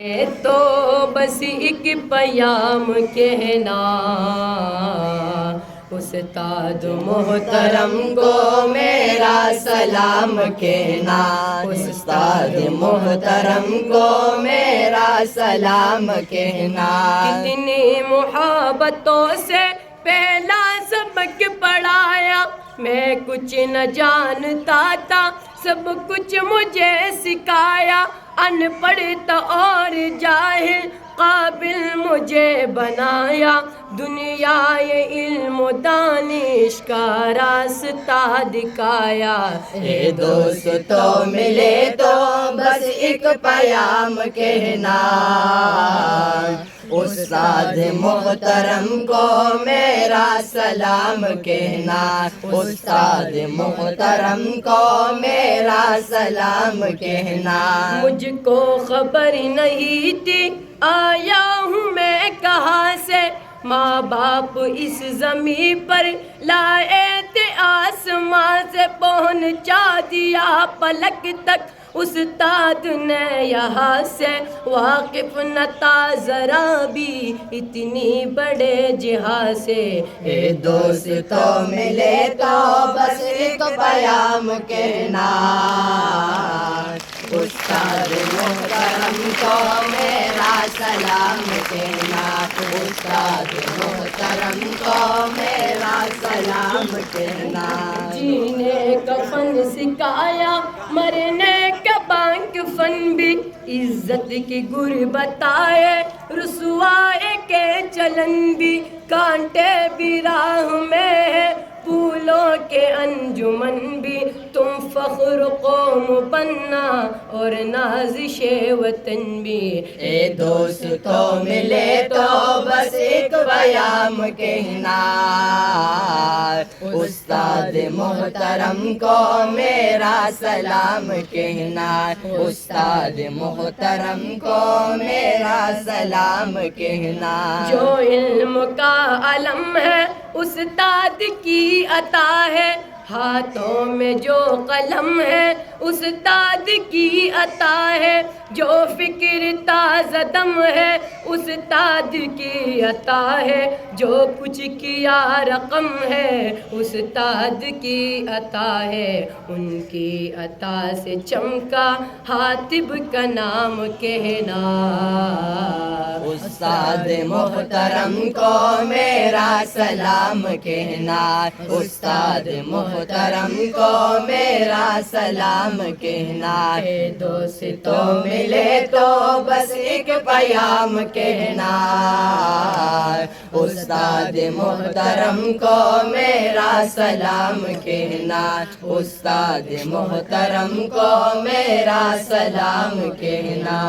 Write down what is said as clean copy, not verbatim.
تو بس ایک پیام کہنا استاد محترم کو میرا سلام کہنا، استاد محترم کو میرا سلام کہنا۔ کتنی محبتوں سے پہلا سبق پڑھایا، میں کچھ نہ جانتا تھا، سب کچھ مجھے سکھایا، ان پڑھ تھا اور جاہل قابل مجھے بنایا، دنیا یہ علم و دانش کا راستہ دکھایا۔ اے دوستو ملے تو بس ایک پیام کہنا، استاد محترم کو میرا سلام کہنا، استاد محترم کو میرا سلام کہنا۔ مجھ کو خبر نہیں تھی آیا ہوں میں کہاں سے، ماں باپ اس زمین پر لائے تھے آسمان سے، پہنچا دیا پلک تک استاد نے یہاں سے، واقف نہ تھا ذرا بھی اتنی بڑے جہاز سے۔ اے دوستو ملے تو بس ایک پیام کہنا، استاد محترم کو میرا سلام کہنا، استاد محترم کو میرا سلام کہنا۔ جینے کا فن سکھایا، مرنے کا بانک فن بھی، عزت کی گر بتائے، رسوائی کے چلن بھی، کانٹے بھی راہ میں ہے، پھولوں کے انجمن بھی، تم فخر قوم بننا اور نازش وطن بھی۔ اے دوستو ملے تو بس ایک پیام کہنا، استاد محترم کو میرا سلام کہنا، استاد محترم کو میرا سلام کہنا۔ جو علم کا علم ہے استاد کی عطا ہے، ہاتھوں میں جو قلم ہے استاد کی عطا ہے، جو فکر تازہ دم ہے استاد کی عطا ہے، جو کچھ کیا رقم ہے استاد کی عطا ہے، ان کی عطا سے چمکا حاتب کا نام کہنا، استاد محترم کو میرا سلام کہنا، استاد محترم کو میرا سلام کہنا۔ اے دوستو ملے تو بس ایک پیام کہنا، استاد محترم کو میرا سلام کہنا، استاد محترم کو میرا سلام کہنا۔